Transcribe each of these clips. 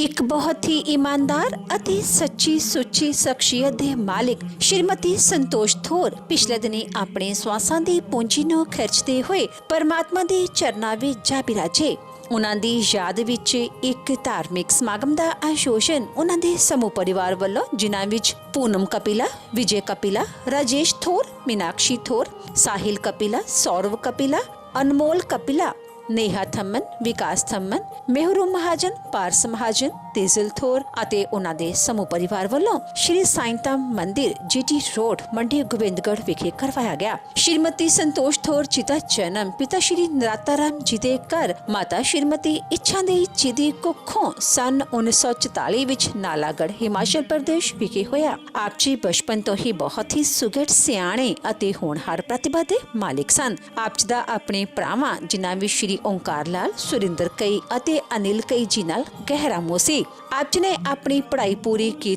एक बहुत ही ईमानदार ਅਤੇ ਸੱਚੀ ਸੁੱਚੀ ਸ਼ਖਸੀਅਤ ਦੇ ਮਾਲਿਕ ਸ਼੍ਰੀਮਤੀ ਸੰਤੋਸ਼ ਥੋਰ ਪਿਛਲੇ ਦਿਨੀ ਆਪਣੇ ਸਵਾਸਾਂ ਦੀ ਪੂੰਜੀ ਨੂੰ ਖਰਚਦੇ ਹੋਏ ਪਰਮਾਤਮਾ ਦੇ ਚਰਨਾਂ ਵਿੱਚ ਜਾ ਬਿਰਾਜੇ। ਉਹਨਾਂ ਦੀ ਯਾਦ ਵਿੱਚ ਇੱਕ ਧਾਰਮਿਕ ਸਮਾਗਮ ਦਾ ਆਯੋਜਨ ਉਹਨਾਂ ਦੇ ਸਮੂਹ ਪਰਿਵਾਰ ਵੱਲੋਂ, ਜਿਨ੍ਹਾਂ ਵਿੱਚ पूनम कपिला, विजय कपिला, राजेश थोर, मीनाक्षी थोर, साहिल कपिला, सौरव कपिला, अनमोल कपिला, नेहा थम्मन, विकास थम्मन, मेहरू महाजन, पारस महाजन, तेजल थोर ਅਤੇ ਉਹਨਾਂ ਦੇ ਸਮੂਹ ਪਰਿਵਾਰ ਵੱਲੋਂ ਸ਼੍ਰੀ ਸਾਈਂਤਾਮ ਮੰਦਿਰ GT रोड मंडी गोबिंदगढ़ विखे करवाया गया। श्रीमती संतोष थोर जी का जन्म पिता श्री नराताराम जी के घर माता श्रीमती इच्छा देवी जी की कुखों सन 1944 विच नालागढ़ हिमाचल प्रदेश विखे होया। आप जी बचपन तो ही बहुत ही सुघड़ सियाणे ਅਤੇ होनहार प्रतिभा ਦੇ मालिक सन। आप जी ਦਾ ਆਪਣੇ ਭਰਾਵਾਂ ਜਿਨ੍ਹਾਂ ਵਿੱਚ श्री ओंकार लाल, सुरिंदर कई ਅਤੇ अनिल कई जी नाल गहरा मोह ਸੀ। आप जी ने अपनी पढ़ाई पूरी की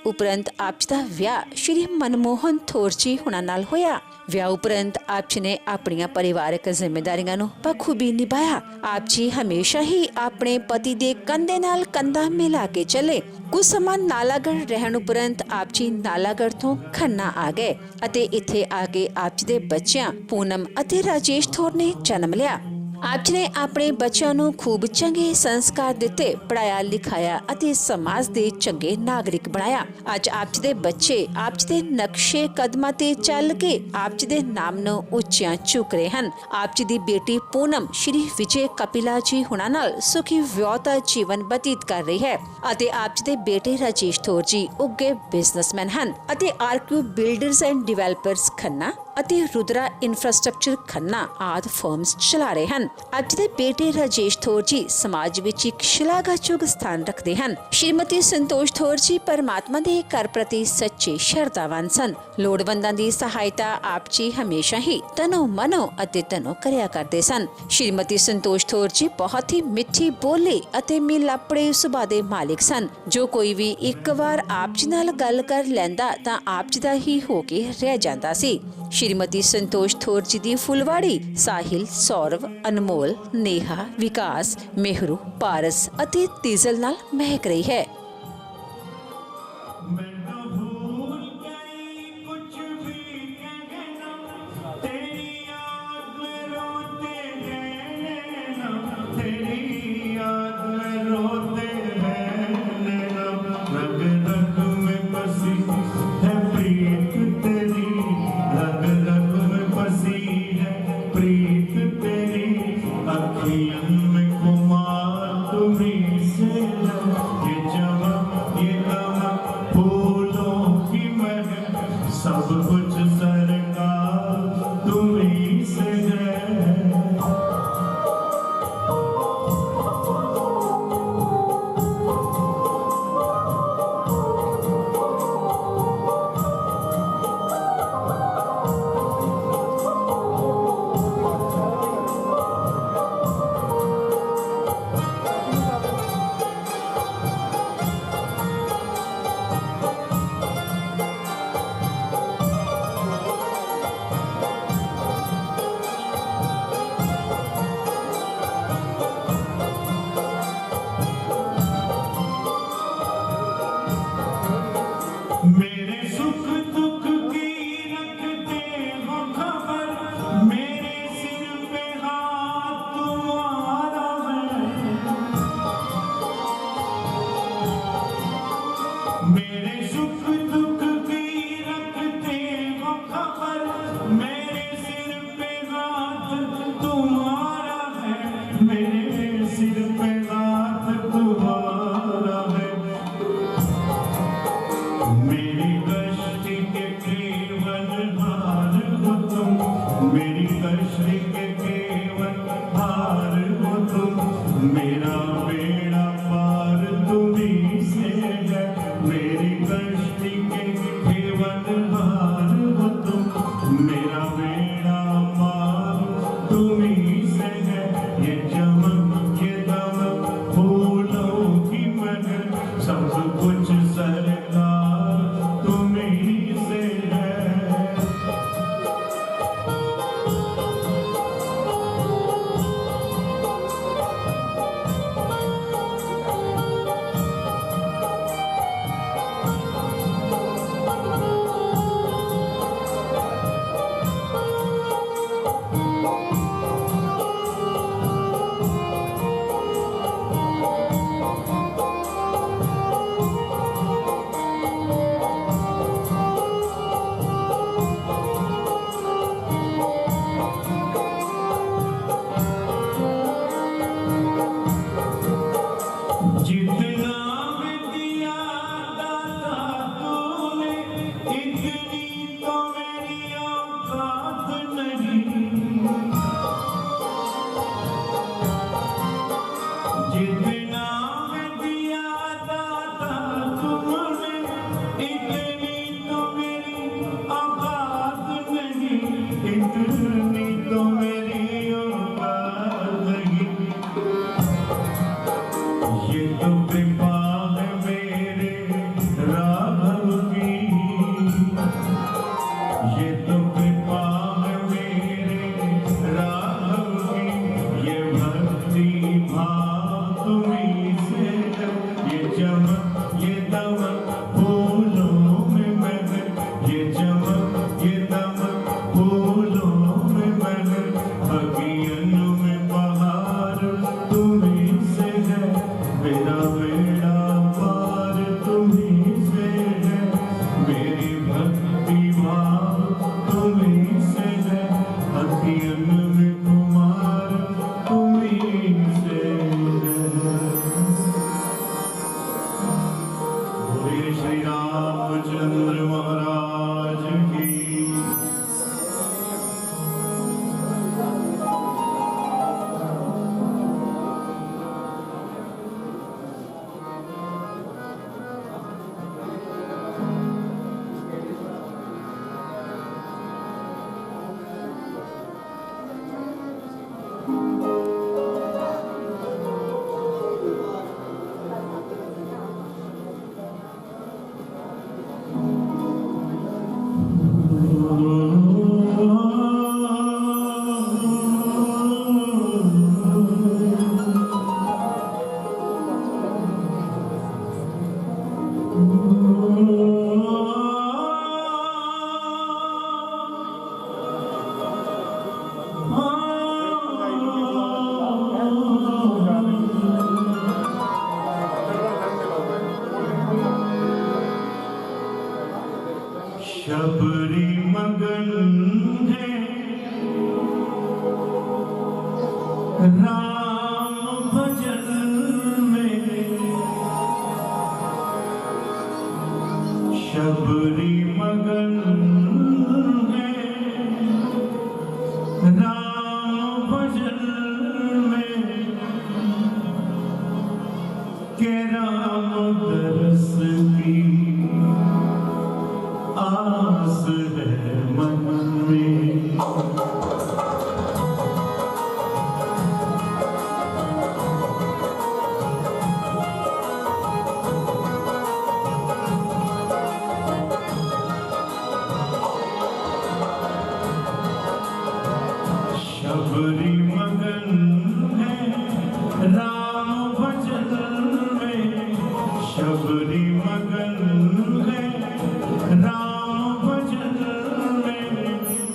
उपरंत आप जी का विआह श्री मनमोहन थोर जी हुणां नाल होया। विआह उपरंत आप जी ने अपनी परिवारक जिम्मेदारियां नूं बखूबी निभाया। आप जी हमेशा ही अपने पति दे कंधे नाल कंधा मिला के चले। कुछ समा नालागढ़ रहन उपरंत आप जी नालागढ़ तो खन्ना आ गए अते इत्थे आके आप जी दे बच्चियां पूनम अते राजेश थोर ने जन्म लिया। आप जी ने अपने बच्चों को खूब चंगे संस्कार दिते, पढ़ाया लिखाया ਅਤੇ समाज ਦੇ ਚੰਗੇ नागरिक बनाया। ਅੱਜ आप जी ਦੇ ਬੱਚੇ आप जी ਦੇ ਨਕਸ਼ੇ ਕਦਮਾਂ ਤੇ ਚੱਲ ਕੇ आप जी ਦੇ ਨਾਮ ਨੂੰ ਉੱਚਿਆਂ ਚੁੱਕ ਰਹੇ ਹਨ। आप जी ਦੀ ਬੇਟੀ पूनम श्री विजय कपिला जी हुणां नाल सुखी ਵਿਆਹਤਾ ਜੀਵਨ ਬਤੀਤ ਕਰ ਰਹੀ ਹੈ ਅਤੇ आप जी ਦੇ ਬੇਟੇ राजेश थोर जी ਉੱਗੇ ਬਿਜ਼ਨਸਮੈਨ ਹਨ ਅਤੇ ਆਰਕਿਊ ਬਿਲਡਰਸ ਐਂਡ ਡਿਵੈਲਪਰਸ ਖੰਨਾ ਅਤੇ रुद्रा इंफ्रास्ट्रक्चर खन्ना आदि फर्म्स चला रहे हैं। आप जी दे बेटे राजेश थोर जी समाज विच एक शलाघायोग स्थान रखते हैं। श्रीमती संतोष थोर जी परमात्मा दे घर प्रति सच्चे श्रद्धावान सन। लोड़वंदां दी सहायता आप जी हमेशा ही तनो मनो अते तनो करया करते सन। श्रीमती संतोष थोर जी बहुत ही मिठी बोली अते मिलापड़े सुभाਅ दे मालिक सन। जो कोई भी एक बार आप जी नाल गल कर लैंदा तां आप जी दा ही हो के रह जांदा सी। श्रीमती संतोष थोर जी दी फुलवाड़ी साहिल, सौरव, अनमोल, नेहा, विकास, मेहरू, पारस अते तेजल नाल महक रही है। शबरी मगन है राम भजन में, शबरी मगन है राम भजन में, के राम दरस की आस है मन में। शबरी मगन है राम भजन में, शबरी मगन है राम भजन में,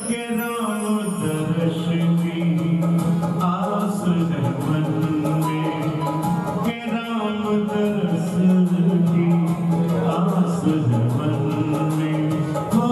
के राम दर्श की आस है मन में, के राम दर्श की आस है मन में। हो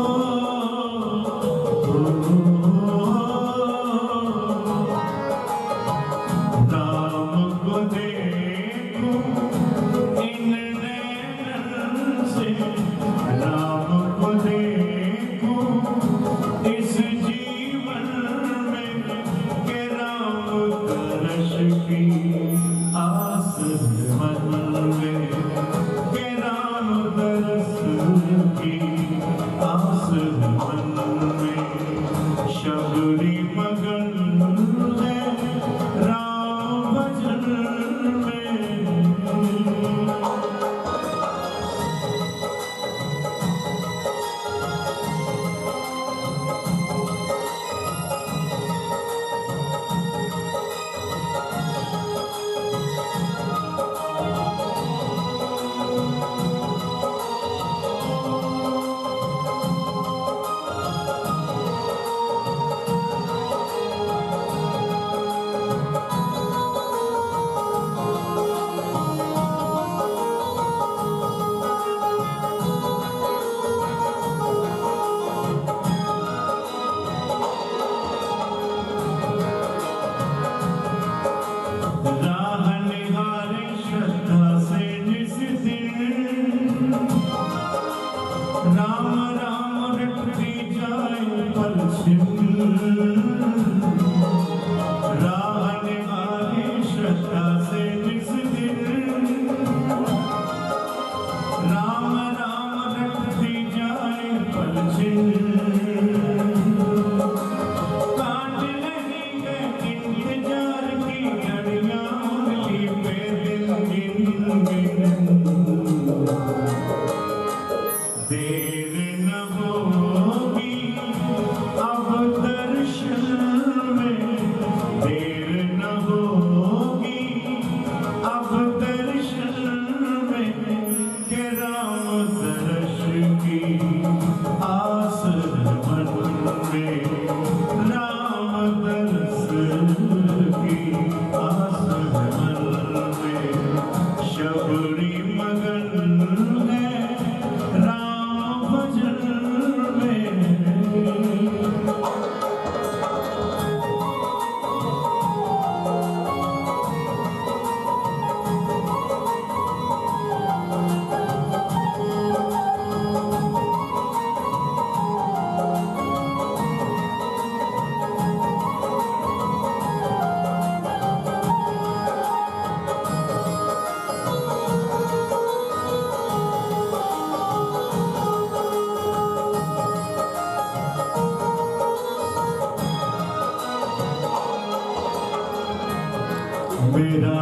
मेरा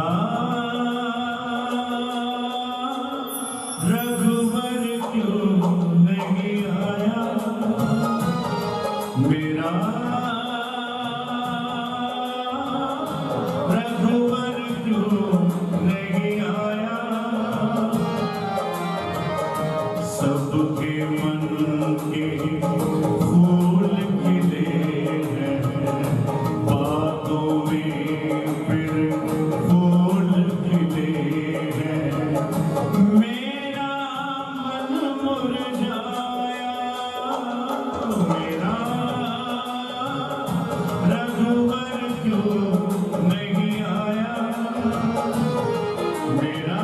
रघुवर क्यों नहीं आया, मेरा रघुवर क्यों नहीं आया। सबके मन के फूल खिले हैं, बातों में फिर फूल खिले हैं। मेरा मन मुरझाया, मेरा रघुवर क्यों नहीं आया, मेरा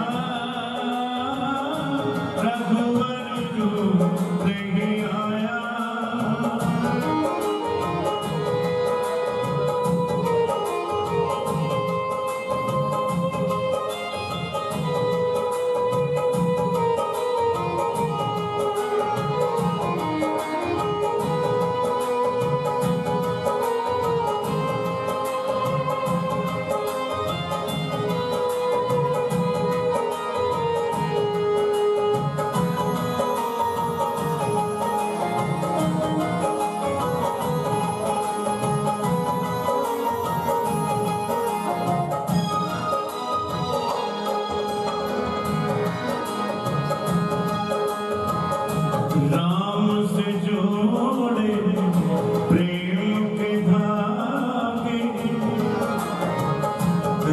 रघुवर क्यों नहीं आया। राम से जोड़े प्रेम के धागे,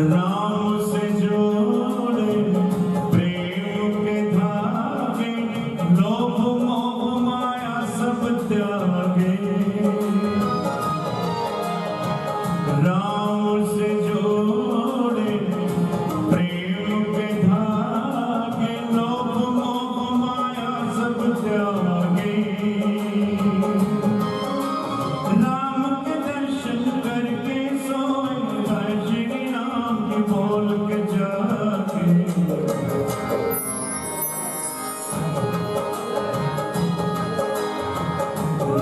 राम से जोड़े प्रेम के धागे, लोभ मोह माया सब त्यागे। राम से जोड़े प्रेम के धागे, लोभ मोह माया सब त्यागे। राम के दर्शन करके सोए, श्री राम के बोल के जागे।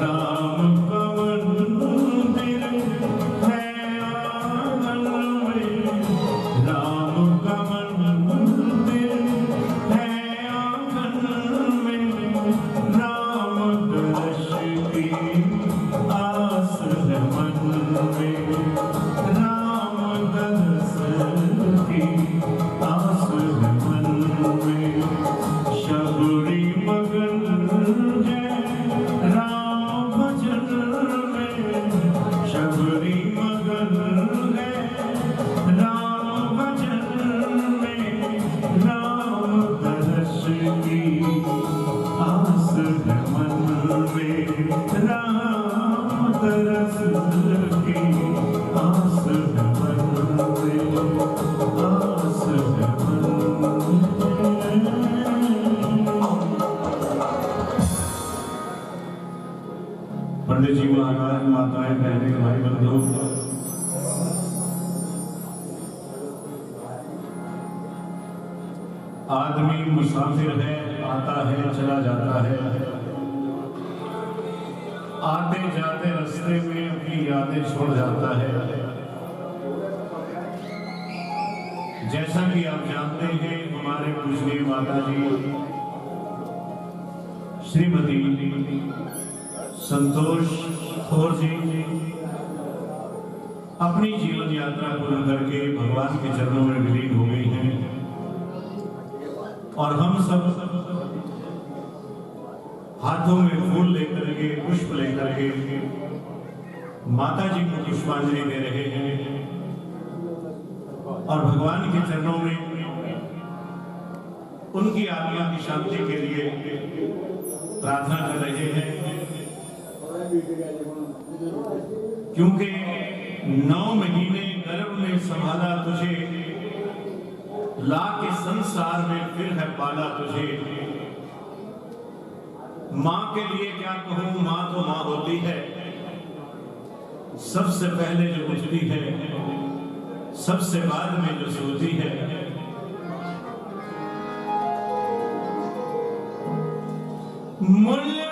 राम का मंदिर है आंगन में, राम का मंदिर है आंगन में। राम दर्श की आस है मन में, राम दर्श की आस है मन में। शबरी मगन है राम भजन में, शबरी मगन है राम भजन में। राम दर्श की आस है मन में, राम दर्श की आस है मन में, आस है मन में। पंडित जी महाराज, माताएं, बहनें, भाई बंधु, आदमी मुसाफिर है, आता है चला जाता है। आते जाते रास्ते में अपनी यादें छोड़ जाता है। जैसा कि आप जानते हैं, हमारे पूजनीय माता जी श्रीमती संतोष थोर जी अपनी जीवन यात्रा पूर्ण करके भगवान के चरणों में विलीन हो गई हैं। और हम सब हाथों में फूल लेकर के, पुष्प लेकर के माता जी को पुष्पांजलि दे रहे हैं और भगवान के चरणों में उनकी आत्मा की शांति के लिए प्रार्थना कर रहे हैं। क्योंकि 9 महीने गर्भ में संभाला तुझे, लाके संसार में फिर है पाला तुझे। माँ के लिए क्या कहूं, माँ तो माँ होती है, सबसे पहले जो उठती है, सबसे बाद में जो सोती है। मूल्य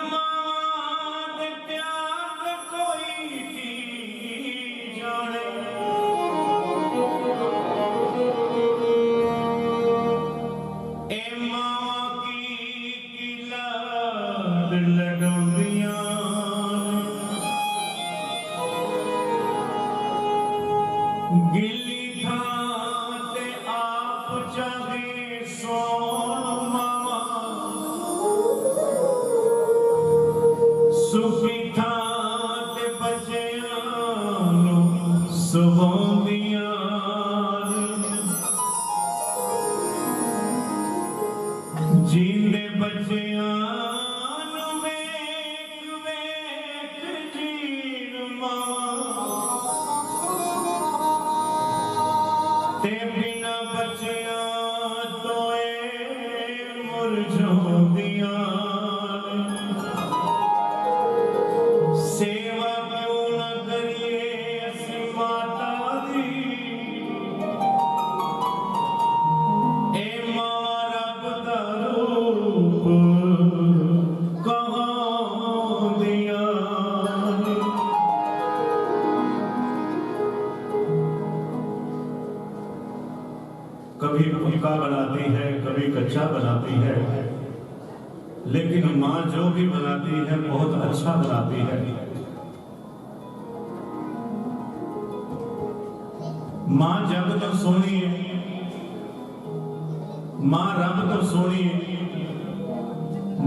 गिली था ते आप चाहे सोन मामा सुखी था ते बच्चियां सुबोंदियां जींदे बच्चियां वेख वेख जीण ते बिना बच्चिया तोए मुरझोंदियां सेवा क्यों न करिए असी माता दी ए मां रब दा रूप कहाँ दिया कभी पक्का बनाती है कभी कच्चा बनाती है लेकिन माँ जो भी बनाती है बहुत अच्छा बनाती है। माँ जब तो सोनी है माँ रब तो सोनी है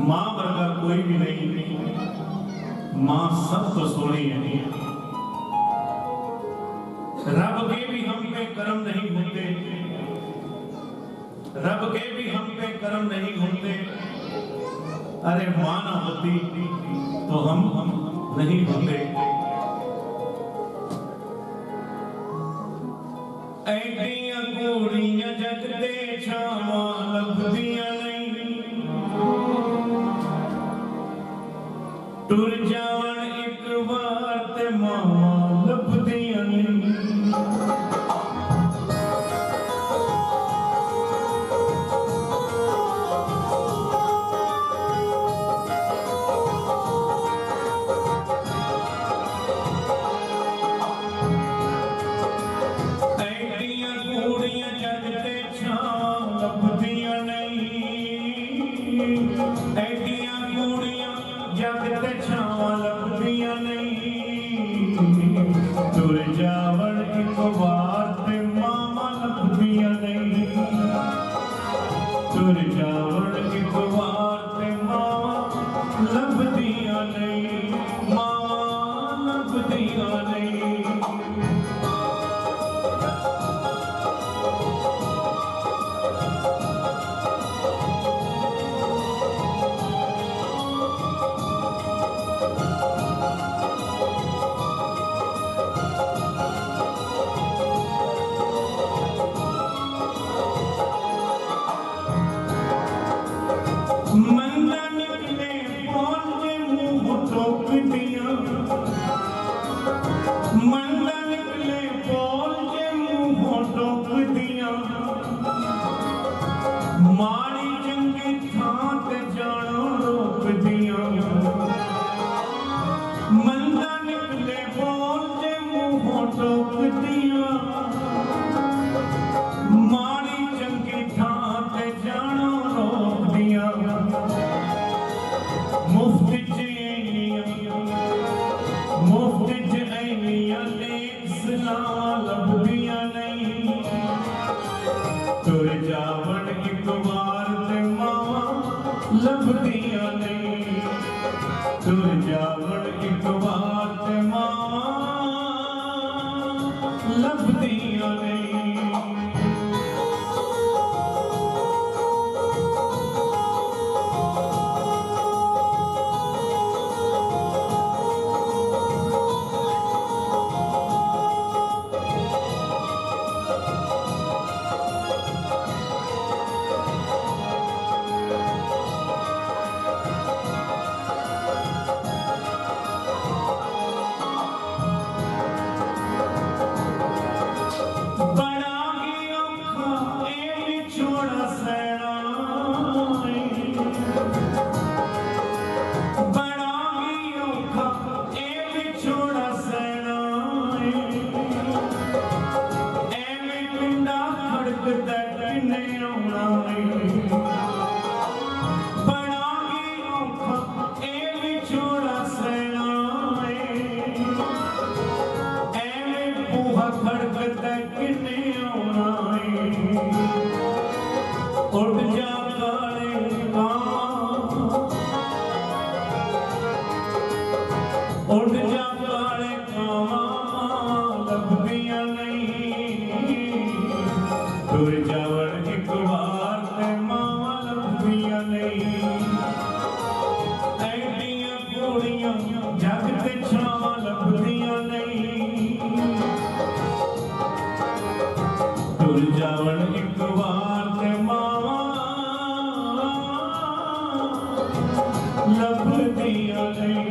माँ वर्गा कोई भी नहीं माँ सब तो सोनी है। रब के भी हम पे कर्म नहीं होते रब के भी हम पे कर्म नहीं होते अरे मां ना होती तो हम नहीं होते। ऐडियां कूड़ियां जगते छावां लभदियां नहीं टुर जावन एक बार ते मां लभदियां नहीं। ऐडियां कूड़ियां जगते छावां लभदियां नहीं तुर जावण एक बार ते मामा लभदियां नहीं तुर जावण एक बार ते मामा लभदियां नहीं मामा लभदियां नहीं। मंदा निकले पहुंचे मुंह टोक दिया मंदा निकले पहुंचे मुंह टोक दिया माड़ी चंगी थां ते जानो रोक दिया मंदा निकले पहुंचे मुंह टोक दिया माड़ी चंगी थां ते जानो रोक दिया मुफ्त ऐनियां नेक सलाह लभदियां नहीं तुर जावण एक बार ते मावा लभदियां नहीं तुर जावण एक बार ते मावा लभदियां नहीं। बूहा खड़कता किने आना उड़ जा काले उड़ जा काले लभदियां नहीं टुर जावण एक बार ते मावा लभदियां नहीं ऐडियां घोड़ियां जग ते छावां लभदियां नहीं टुर जावण एक बार ते मावा लभदियां नहीं।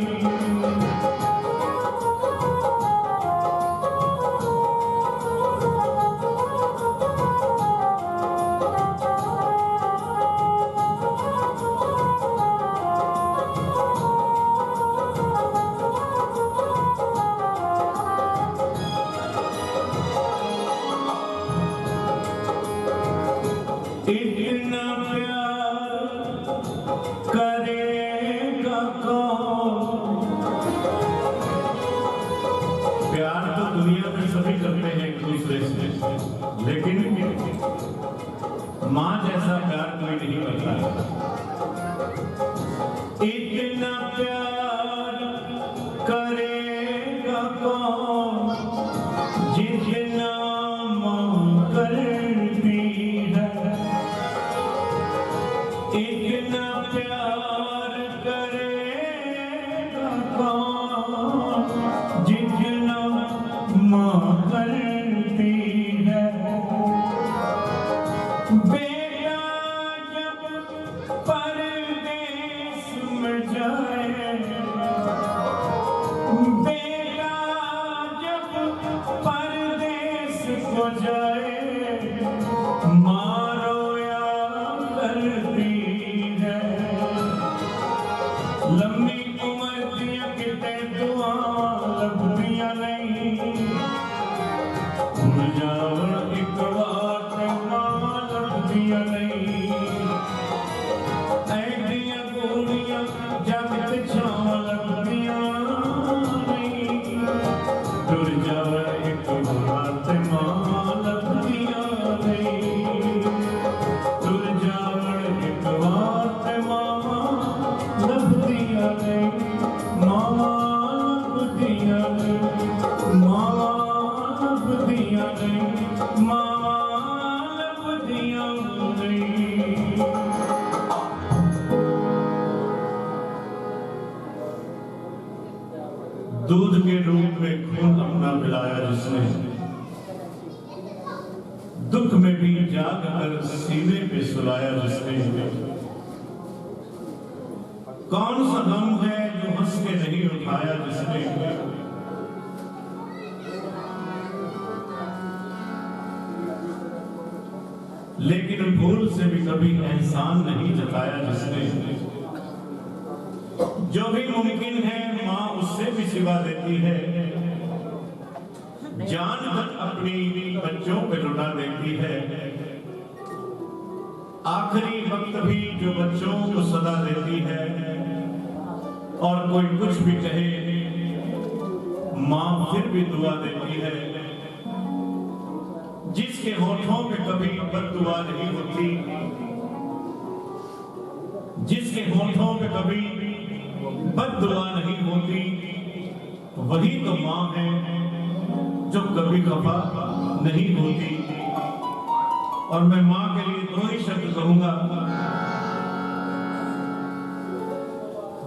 इतना प्यार करेगा कौन? प्यार तो दुनिया में सभी करते हैं एक दूसरे से, लेकिन मां जैसा प्यार कोई नहीं करता। इतना प्यार करेगा कौन जितना मां करती है। इतना प्यार करेगा कौन जितना मां करती है। बेटा जब परदेस में जाए, बेटा जब परदेस को जाए मारो या करती है। लंबी उम्र दिया किते दुआ लभदियां नहीं जावण एक बार ते मावा लभदियां नहीं ऐडियां घोड़ियां जग ते छावां लभदियां नहीं टुर जावण एक बार ते मावा लभदियां नहीं टुर जावण एक बार ते मावा लभदियां नहीं मावा लभदियां नहीं मावा लभदियां नहीं मावा लभदियां नहीं। दूध के रूप में खून अपना पिलाया जिसने, दुख में भी जाग कर सीने पे सुलाया जिसने। कौन सा गम है जो हंस के नहीं उठाया जिसने। लेकिन भूल से भी कभी एहसान नहीं जताया जिसने। जो भी मुमकिन है मां उससे भी सिवा देती है, जान तक अपनी बच्चों पे लुटा देती है। आखिरी वक्त भी जो बच्चों को सदा देती है, और कोई कुछ भी कहे मां फिर भी दुआ देती है। जिसके होठों पे कभी बद्दुआ नहीं होती, जिसके होठों पे कभी बद्दुआ नहीं होती, वही तो मां है जो कभी खफा नहीं होती। और मैं मां के लिए दो ही शब्द कहूंगा,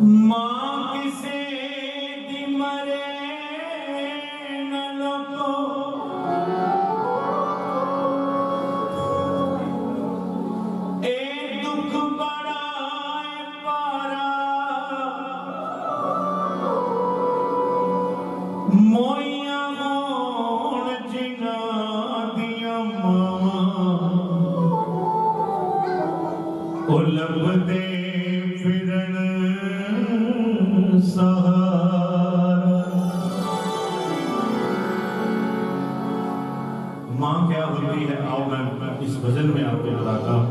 मां किसे दी मरे न लोको, ए दुख बड़ा पारा मोइया होण जिना दिया ओ लभदे फिरन सहारा। मां क्या होती है, आओ मैं इस भजन में आपको बताता हूं।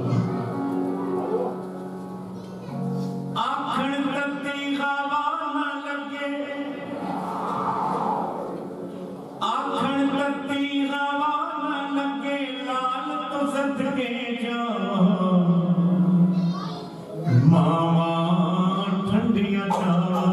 आखण तत्ती हवा न लगे, आखण तत्ती हवा न लगे लाल तो सदके जावा मावा ठंडिया छावा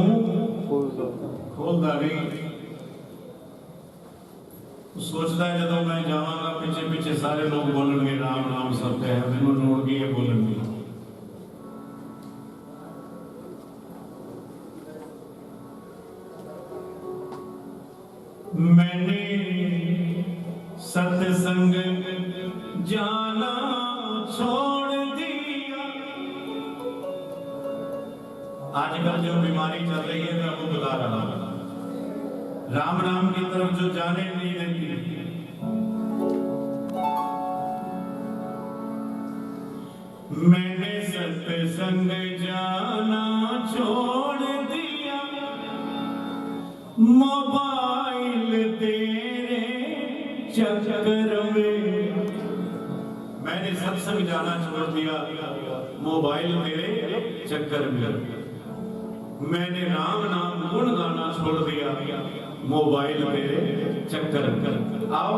ਮੂੰਹ ਖੋਲਦਾ ਨਹੀਂ। सोचता है जब मैं जावांगा पीछे पीछे सारे लोग बोलेंगे राम राम सत्य है, मैंने नोट किए बोलेंगे। मैंने सत्संग जाना छोड़ दिया। आजकल जो बीमारी चल रही है मैं आपको बता रहा हूं, राम नाम की तरफ जो जाने नहीं देती। मैंने सत्संग जाना छोड़ दिया, मोबाइल तेरे चक्कर में। मैंने सत्संग जाना छोड़ दिया, मोबाइल मेरे चक्कर में। मैंने राम नाम गुण गाना छोड़ दिया, मोबाइल मेरे चक्कर में। आओ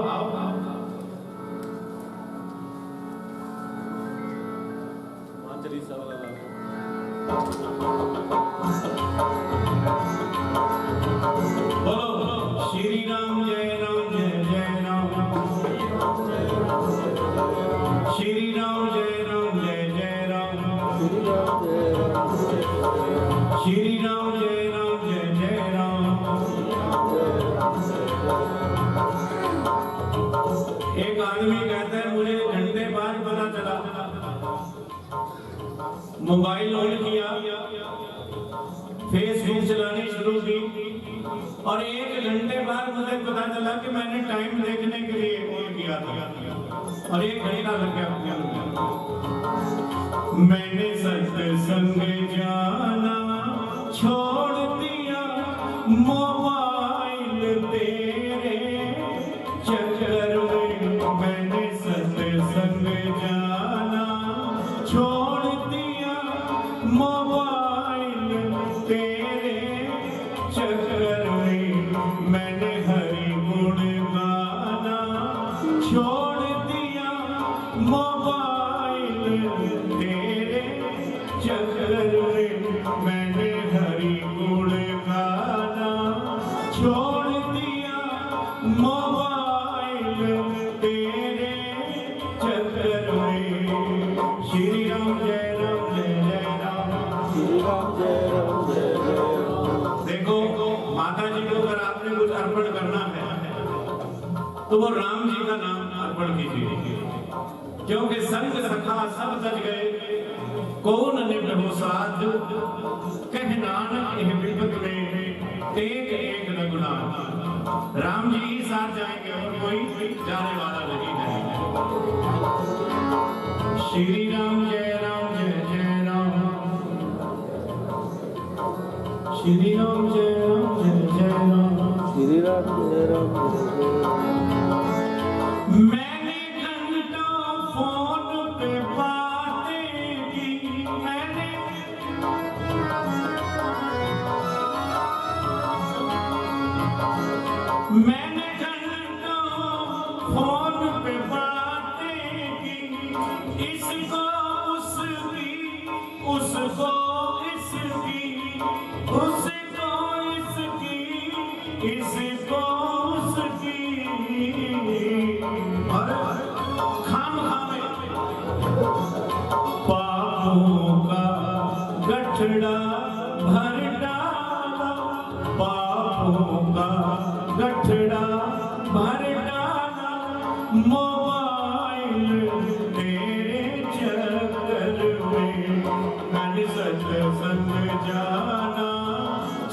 बोलो श्री राम जय राम जय जय राम, श्री राम जय राम जय जय राम, श्री राम जय राम जय जय राम। एक आदमी कहता है मुझे घंटे बाद पता चला, मोबाइल ऑन किया, फेसबुक चलानी शुरू की और 1 घंटे बाद मुझे पता चला कि मैंने टाइम देखने के लिए ऑन किया था और 1 घंटा लग गया। मैंने सत्संग जाना छोड़ दिया, मोबाइल तेरे चक्कर में। मैंने सत्संग जाना छोड़ दिया, मोबाइल तेरे चक्कर में। मैंने हरि गुण गाना छोड़ दिया, मोबाइल तेरे चक्कर में। मैंने हरि गुण गाना छोड़ दिया, मोबाइल तेरे चक्कर में। श्री राम जय राम जय जय राम, श्री राम जय राम जय जय राम। देखो माता जी को अगर आपने कुछ अर्पण करना है तो वो राम जी का नाम अर्पण कीजिए, क्योंकि संग सखा सब सज गए, कौन निभो साथ, कह नानक एह विपत में एक एक रघुनाथ। राम जी ही साथ जाएंगे और कोई जाने वाला नहीं है। श्री राम जय राम जय जय राम, श्री राम जय राम जय जय राम, श्री राम जय राम जय जय राम। मैंने घंटों फोन पे बातें की, मैंने घंटों फोन पे बातें की, इसको उसकी, उसको इसकी, उसको इसकी, इसको उसकी। और खाम खामे पापों का गठड़ा भर डाला, पापों का गठड़ा भर डाला, मोबाइल तेरे चक्कर में। मैंने सत्संग जाना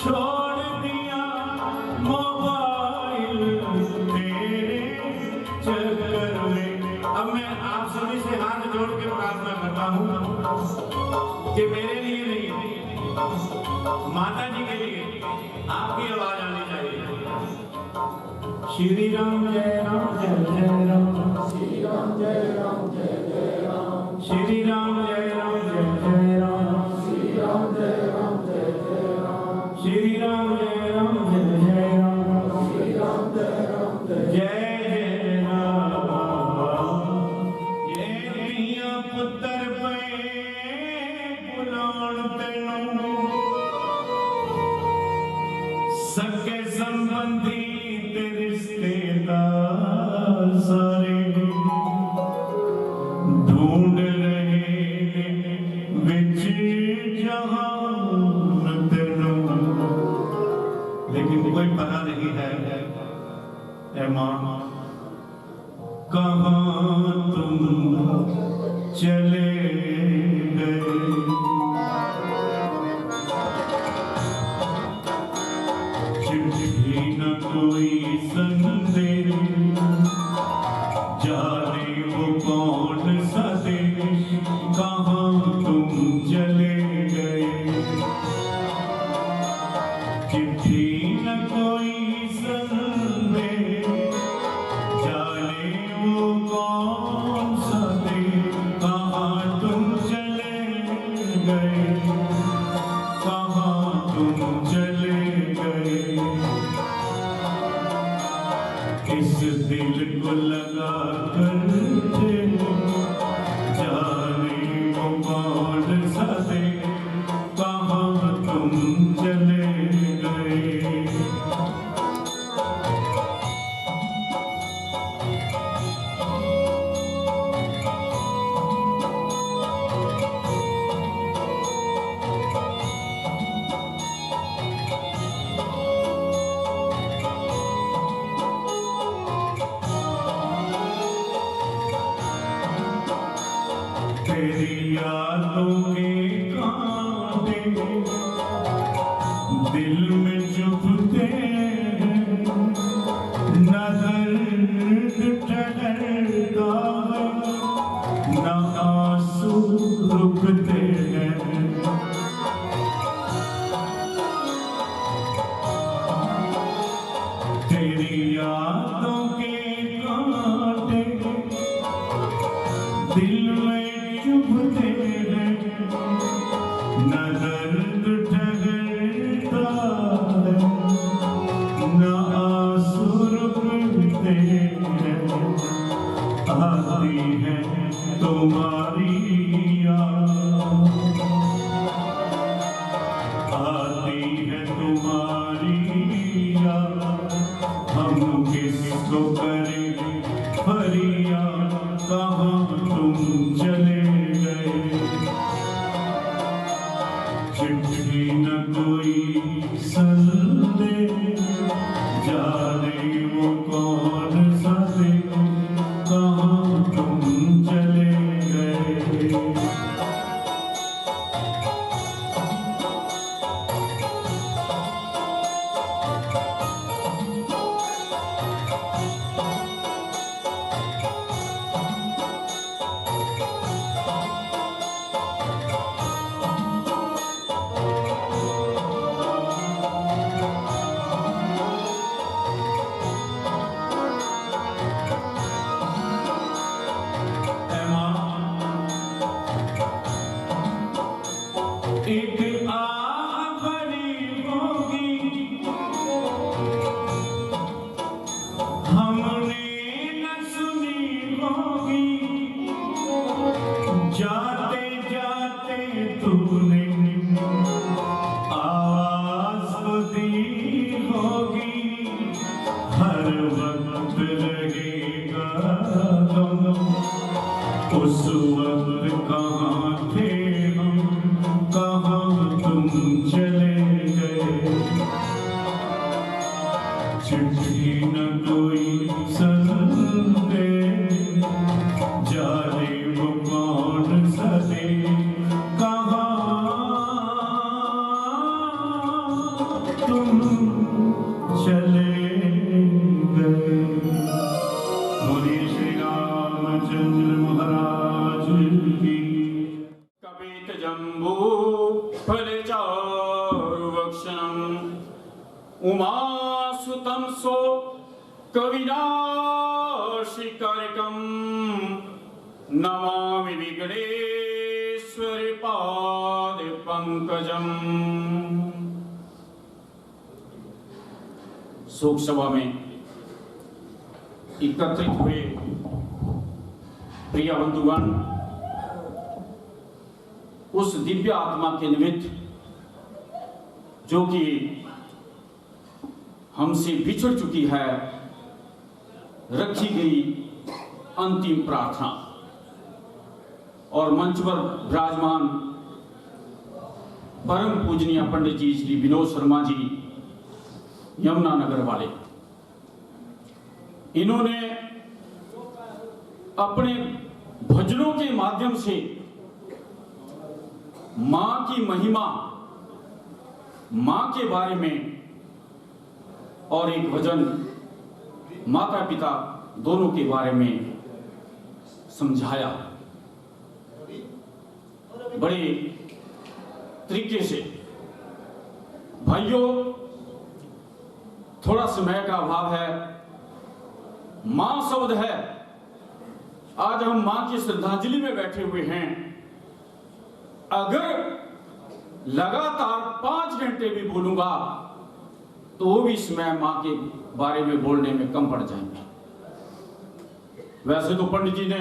छोड़ दिया, मोबाइल तेरे चक्कर में। अब मैं आप सभी से हाथ जोड़ के प्रार्थना करता हूँ कि मेरे लिए नहीं, माता जी के लिए आपकी आवाज आनी चाहिए। श्री राम जय राम जय जय राम, श्री राम जय राम जय जय राम, श्री राम जय राम जय जय राम, श्री राम जय राम जय जय राम, श्री राम जय राम जय जय राम, श्री राम जय राम जय जय राम। ये पिया पुत्र पे बुलाण तेनू, सके संबंधी ते रिश्तेदार सारे ढूंढ रहे विच जहान तेनू, लेकिन कोई पता नहीं है ऐ मां कहाँ तुम चले गए। चिट्ठी न कोई संदेश, जाने वो कौन सा देश, कहाँ तुम चले गए। चिट्ठी न कोई संदेश, जाने वो कौन सा देश, कहाँ तुम चले गए, कहाँ तुम चले गए। इस दिल को लगा कर जाने वो कौन सा देश, कहाँ तुम चले गए। तेरी यादों के कांटे दिल में चुभते हैं, न दर्द ठहरता है, न आंसू रुकते हैं। तेरी यादों के कांटे दिल में चुभते हैं, न दर्द ठहरता है, न आंसू रुकते हैं। आती है तुम्हारी याद, आती है तुम्हारी याद, हम किसको करें फरियाद, कहाँ तुम चले गए। चिट्ठी न कोई संदेश, जाने वो कौन सा देश, कहाँ तुम चले गए। एक आह भरी होगी हमने न सुनी होगी, जाते जाते तूने आवाज दी होगी। हर वक्त रहेगा गम, उस वक्त कहाँ थे हम, कहाँ तुम चले गए। चिट्ठी न कोई संदेश, जाने वो कौन सा देश, कहाँ तुम चले गए। बोलिए श्री रामचंद्र महाराज की। कपित जम्बू फलचारु वक्षणम् उमासुतं सो कविनाशिकारकम् नमामि विघ्नेश्वर पाद पंकजम्। शोक सभा में एकत्रित हुए प्रिय बंधुगण, उस दिव्य आत्मा के निमित्त जो कि हमसे बिछड़ चुकी है, रखी गई अंतिम प्रार्थना। और मंच पर विराजमान परम पूजनीय पंडित जी श्री विनोद शर्मा जी, यमुनानगर वाले, इन्होंने अपने भजनों के माध्यम से मां की महिमा, मां के बारे में, और एक भजन माता पिता दोनों के बारे में समझाया बड़े तरीके से। भाइयों, थोड़ा समय का अभाव है, मां शब्द है। आज हम मां की श्रद्धांजलि में बैठे हुए हैं। अगर लगातार 5 घंटे भी बोलूंगा तो वो भी समय मां के बारे में बोलने में कम पड़ जाएंगे। वैसे तो पंडित जी ने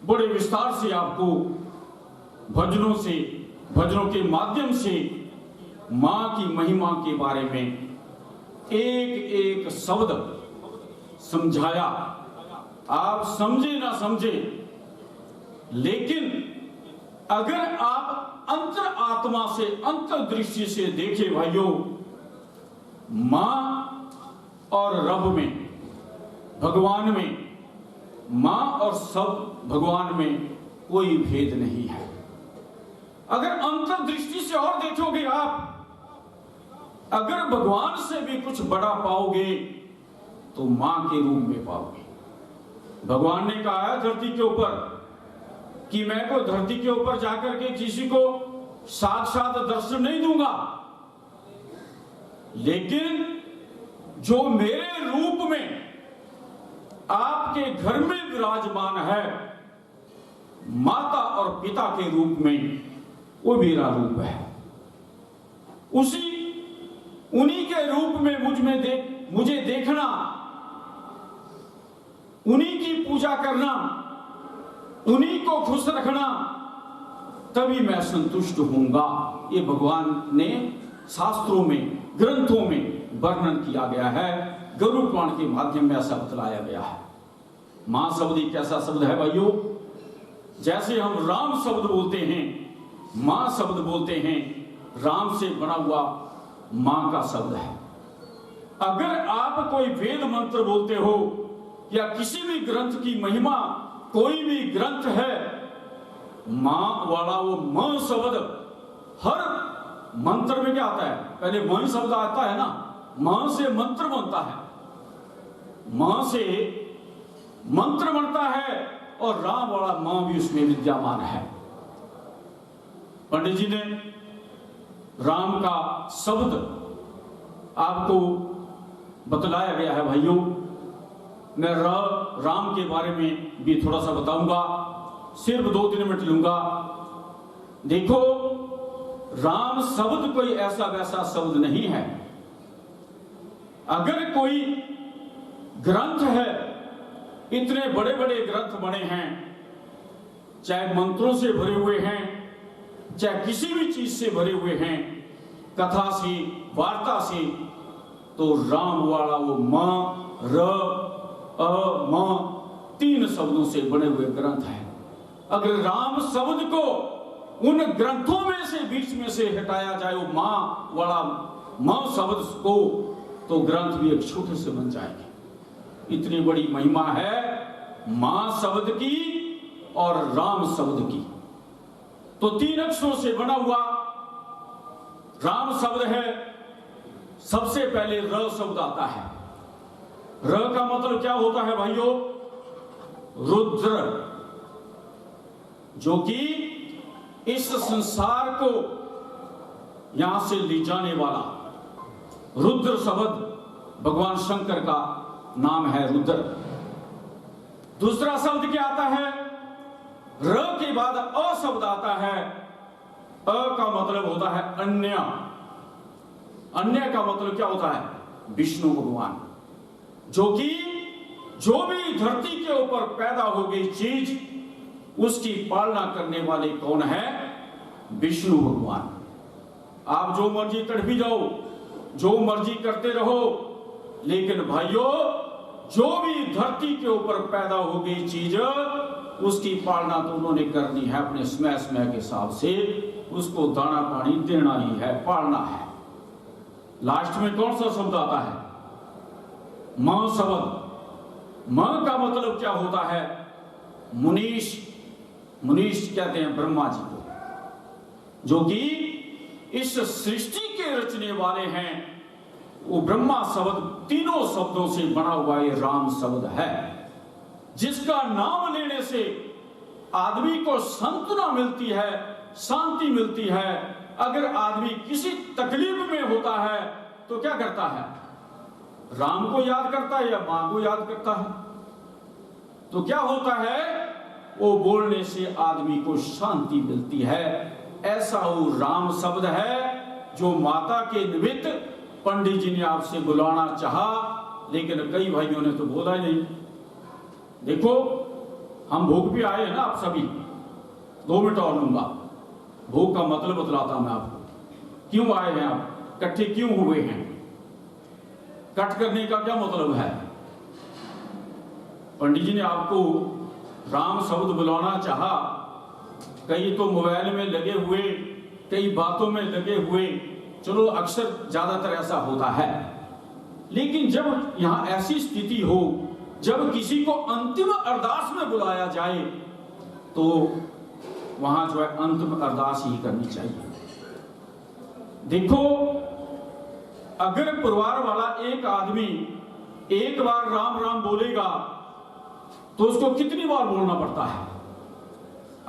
बड़े विस्तार से आपको भजनों से, भजनों के माध्यम से मां की महिमा के बारे में एक एक शब्द समझाया। आप समझे ना समझे, लेकिन अगर आप अंतर आत्मा से, अंतर्दृष्टि से देखें भाइयों, मां और रब में, भगवान में, मां और सब भगवान में कोई भेद नहीं है। अगर अंतर्दृष्टि से और देखोगे आप, अगर भगवान से भी कुछ बड़ा पाओगे तो मां के रूप में पाओगे। भगवान ने कहा है धरती के ऊपर कि मैं को धरती के ऊपर जाकर के किसी को साक्षात दर्शन नहीं दूंगा, लेकिन जो मेरे रूप में आपके घर में विराजमान है, माता और पिता के रूप में, वो मेरा रूप है। उन्हीं के रूप में मुझे देखना, उन्हीं की पूजा करना, उन्हीं को खुश रखना, तभी मैं संतुष्ट होऊंगा। ये भगवान ने शास्त्रों में, ग्रंथों में वर्णन किया गया है, गरुड़ पुराण के माध्यम में ऐसा बतलाया गया है। मां शब्द एक ऐसा शब्द है भाइयों, जैसे हम राम शब्द बोलते हैं, मां शब्द बोलते हैं, राम से बना हुआ मां का शब्द है। अगर आप कोई वेद मंत्र बोलते हो या किसी भी ग्रंथ की महिमा, कोई भी ग्रंथ है, मां वाला वो मां शब्द, हर मंत्र में क्या आता है? पहले मां शब्द आता है ना, मां से मंत्र बनता है, मां से मंत्र बनता है, और राम वाला मां भी उसमें विद्यमान है। पंडित जी ने राम का शब्द आपको बतलाया गया है भाइयों। मैं राम के बारे में भी थोड़ा सा बताऊंगा, सिर्फ 2-3 मिनट लूंगा। देखो, राम शब्द कोई ऐसा वैसा शब्द नहीं है। अगर कोई ग्रंथ है, इतने बड़े बड़े ग्रंथ बने हैं, चाहे मंत्रों से भरे हुए हैं, चाहे किसी भी चीज से भरे हुए हैं, कथा से, वार्ता से, तो राम वाला वो मां, र, अ, मां, 3 शब्दों से बने हुए ग्रंथ है। अगर राम शब्द को उन ग्रंथों में से, बीच में से हटाया जाए वो मां वाला मां शब्द को, तो ग्रंथ भी एक छोटे से बन जाएंगे। इतनी बड़ी महिमा है मां शब्द की और राम शब्द की। तो 3 अक्षरों से बना हुआ राम शब्द है। सबसे पहले र शब्द आता है। र का मतलब क्या होता है भाइयों? रुद्र, जो कि इस संसार को यहां से ले जाने वाला। रुद्र शब्द भगवान शंकर का नाम है, रुद्र। दूसरा शब्द क्या आता है? र के बाद अ शब्द आता है। अ का मतलब होता है अन्य। अन्य का मतलब क्या होता है? विष्णु भगवान, जो कि जो भी धरती के ऊपर पैदा हो गई चीज, उसकी पालना करने वाले कौन है? विष्णु भगवान। आप जो मर्जी तड़पी जाओ, जो मर्जी करते रहो, लेकिन भाइयों जो भी धरती के ऊपर पैदा हो गई चीज उसकी पालना तो उन्होंने करनी है अपने समय समय के हिसाब से, उसको दाना पानी देना ही है, पालना है। लास्ट में कौन सा शब्द आता है? मां शब्द। मां का मतलब क्या होता है? मुनीश। मुनीश कहते हैं ब्रह्मा जी को, जो कि इस सृष्टि के रचने वाले हैं। वो ब्रह्मा शब्द तीनों शब्दों से बना हुआ ये राम शब्द है, जिसका नाम लेने से आदमी को सांत्वना मिलती है, शांति मिलती है। अगर आदमी किसी तकलीफ में होता है तो क्या करता है? राम को याद करता है या मां को याद करता है? तो क्या होता है? वो बोलने से आदमी को शांति मिलती है। ऐसा वो राम शब्द है जो माता के निमित्त पंडित जी ने आपसे बुलाना चाहा, लेकिन कई भाइयों ने तो बोला नहीं। देखो हम भोग पे आए हैं ना, आप सभी 2 मिनट और लूंगा। भोग का मतलब बतलाता मैं आपको, क्यों आए हैं आप, इकट्ठे क्यों हुए हैं। कट करने का क्या मतलब है? पंडित जी ने आपको राम शब्द बुलाना चाहा, कई तो मोबाइल में लगे हुए, कई बातों में लगे हुए, चलो अक्सर ज्यादातर ऐसा होता है। लेकिन जब यहां ऐसी स्थिति हो, जब किसी को अंतिम अरदास में बुलाया जाए, तो वहां जो है अंतिम अरदास ही करनी चाहिए। देखो अगर परिवार वाला एक आदमी एक बार राम राम बोलेगा तो उसको कितनी बार बोलना पड़ता है?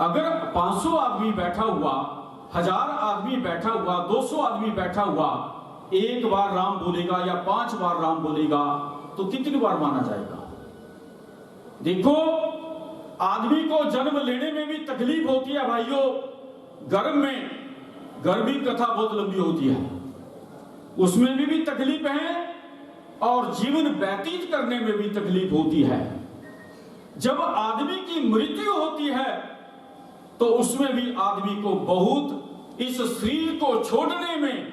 अगर 500 आदमी बैठा हुआ, 1000 आदमी बैठा हुआ, 200 आदमी बैठा हुआ, एक बार राम बोलेगा या 5 बार राम बोलेगा तो कितनी बार माना जाएगा? देखो आदमी को जन्म लेने में भी तकलीफ होती है भाइयों। गर्भ में, गर्भी कथा बहुत लंबी होती है, उसमें भी तकलीफ है, और जीवन व्यतीत करने में भी तकलीफ होती है। जब आदमी की मृत्यु होती है तो उसमें भी आदमी को बहुत, इस शरीर को छोड़ने में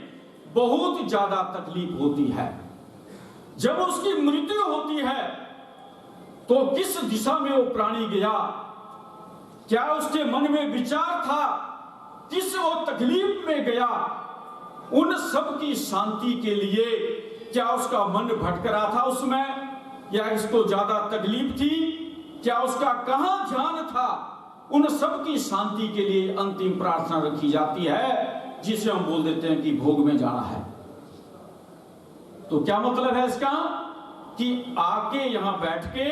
बहुत ज्यादा तकलीफ होती है। जब उसकी मृत्यु होती है तो किस दिशा में वो प्राणी गया, क्या उसके मन में विचार था, किस वो तकलीफ में गया, उन सब की शांति के लिए क्या उसका मन भटक रहा था उसमें, या इसको ज्यादा तकलीफ थी, क्या उसका कहां ध्यान था, उन सब की शांति के लिए अंतिम प्रार्थना रखी जाती है, जिसे हम बोल देते हैं कि भोग में जाना है। तो क्या मतलब है इसका? कि आके यहां बैठ के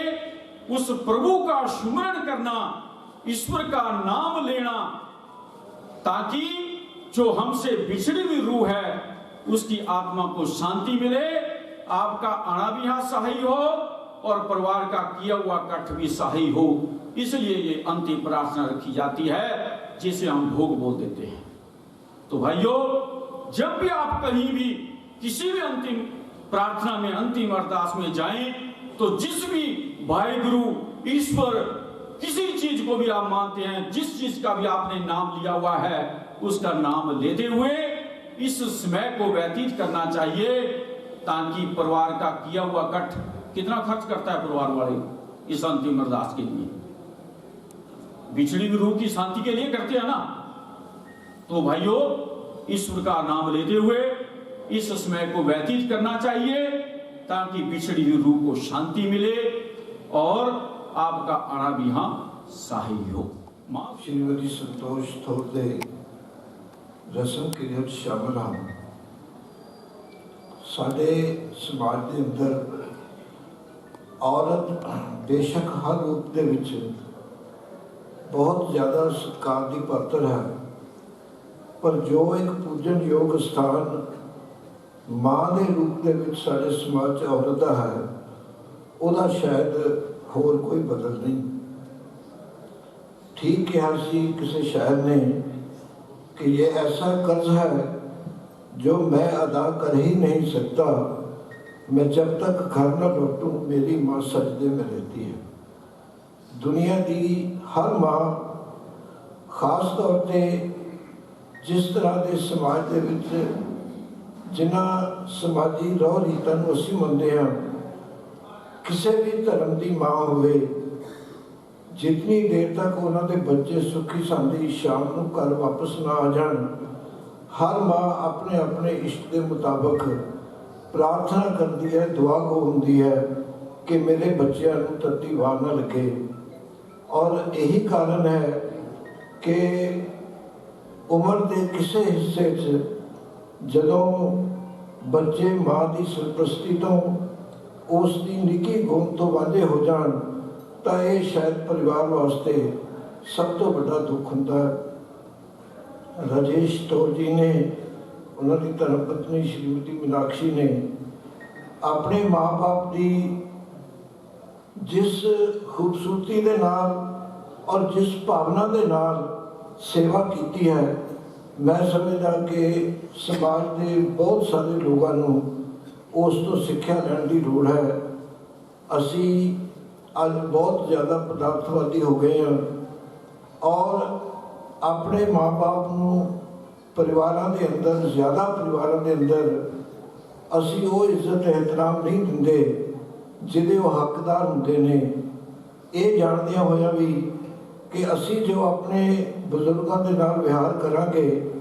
उस प्रभु का स्मरण करना, ईश्वर का नाम लेना, ताकि जो हमसे बिछड़ी हुई रूह है उसकी आत्मा को शांति मिले, आपका आना भी यहां सही हो और परिवार का किया हुआ कष्ट भी सही हो। इसलिए ये अंतिम प्रार्थना रखी जाती है, जिसे हम भोग बोल देते हैं। तो भाइयों जब भी आप कहीं भी किसी भी अंतिम प्रार्थना में, अंतिम अरदास में जाएं, तो जिस भी भाई गुरु ईश्वर किसी चीज को भी आप मानते हैं, जिस चीज का भी आपने नाम लिया हुआ है, उसका नाम लेते हुए इस समय को व्यतीत करना चाहिए, ताकि परिवार का किया हुआ कष्ट, कितना खर्च करता है परिवार वाले इस अंतिम अरदास के लिए, बिछड़ी हुई रूह की शांति के लिए करते हैं ना। तो भाइयों ईश्वर का नाम लेते हुए इस समय को व्यतीत करना चाहिए, ताकि बिछड़ी हुई रूह को शांति मिले और आपका आना भी यहां सही हो। श्रीमती संतोष थोर दे रसम क्रिया शामिल हैं। साडे समाज के अंदर औरत बेशक हर रूप के विच बहुत ज़्यादा सत्कार की पात्र है, पर जो एक पूजन योग स्थान मां के रूप के विच साडे समाज औरत का है, उहदा शायद होर कोई बदल नहीं। ठीक कहा सी किसी शायर ने कि ये ऐसा कर्ज है जो मैं अदा कर ही नहीं सकता, मैं जब तक घर न लौटूं मेरी माँ सजदे में रहती है। दुनिया की हर माँ खास तौर पे जिस तरह के समाज के विच ਜਿਨ੍ਹਾਂ ਸਮਾਜੀ ਰਹੁ ਰੀਤਾਂ ਨੂੰ ਅਸੀਂ ਮੰਨਦੇ ਹਾਂ। ਕਿਸੇ ਵੀ ਧਰਮ ਦੀ ਮਾਂ ਹੋਵੇ, ਜਿਤਨੀ ਦੇਰ ਤੱਕ ਉਹਨਾਂ ਦੇ ਬੱਚੇ ਸੁਖੀ ਸਾਂਦੀ ਸ਼ਾਮ ਨੂੰ ਘਰ ਵਾਪਸ ਨਾ ਆ ਜਾਣ, ਹਰ ਮਾਂ ਆਪਣੇ ਆਪਣੇ ਇਸ਼ਟ ਦੇ ਮੁਤਾਬਕ ਪ੍ਰਾਰਥਨਾ ਕਰਦੀ ਹੈ, ਦੁਆ ਗੋ ਹੁੰਦੀ ਹੈ ਕਿ ਮੇਰੇ ਬੱਚਿਆਂ ਨੂੰ ਤੱਤੀ ਵਾਰ ਨਾ ਲੱਗੇ। ਔਰ ਇਹੀ ਕਾਰਨ ਹੈ ਕਿ ਉਮਰ ਦੇ ਕਿਸੇ ਹਿੱਸੇ 'ਚ ਜਦੋਂ ਬੱਚੇ ਮਾਂ ਦੀ ਸਰਪ੍ਰਸਤੀ ਤੋਂ, ਉਸ ਦੀ ਨਿੱਕੀ ਗੋਦ ਤੋਂ ਵਾਂਝੇ ਹੋ ਜਾਣ, ਤਾਂ ਇਹ ਸ਼ਾਇਦ ਪਰਿਵਾਰ ਵਾਸਤੇ ਸਭ ਤੋਂ ਵੱਡਾ ਦੁੱਖ ਹੁੰਦਾ ਹੈ। ਰਾਜੇਸ਼ ਤੌਰ ਜੀ ਨੇ, ਉਹਨਾਂ ਦੀ ਧਰਮ ਪਤਨੀ ਸ਼੍ਰੀਮਤੀ ਮੀਨਾਕਸ਼ੀ ਨੇ ਆਪਣੇ ਮਾਂ-ਬਾਪ ਦੀ ਜਿਸ ਖੂਬਸੂਰਤੀ ਦੇ ਨਾਲ ਔਰ ਜਿਸ ਭਾਵਨਾ ਦੇ ਨਾਲ ਸੇਵਾ ਕੀਤੀ ਹੈ, ਮੈਂ ਸਮਝਦਾ ਕਿ ਸਮਾਜ ਦੇ ਬਹੁਤ ਸਾਰੇ ਲੋਕਾਂ ਨੂੰ ਉਸ ਤੋਂ ਸਿੱਖਿਆ ਲੈਣ ਦੀ ਲੋੜ ਹੈ। ਅਸੀਂ ਅੱਜ ਬਹੁਤ ਜ਼ਿਆਦਾ ਪਦਾਰਥਵਾਦੀ ਹੋ ਗਏ ਹਾਂ ਔਰ ਆਪਣੇ ਮਾਂ-ਬਾਪ ਨੂੰ ਪਰਿਵਾਰਾਂ ਦੇ ਅੰਦਰ, ਜ਼ਿਆਦਾ ਪਰਿਵਾਰਾਂ ਦੇ ਅੰਦਰ ਅਸੀਂ ਉਹ ਇੱਜ਼ਤ ਇਹਤਰਾਮ ਨਹੀਂ ਦਿੰਦੇ ਜਿਹਦੇ ਉਹ ਹੱਕਦਾਰ ਹੁੰਦੇ ਨੇ। ਇਹ ਜਾਣਦਿਆਂ ਹੋਇਆ ਵੀ ਕਿ ਅਸੀਂ ਜੋ ਆਪਣੇ ਬਜ਼ੁਰਗਾਂ ਦੇ ਨਾਲ ਵਿਹਾਰ ਕਰਾਂਗੇ,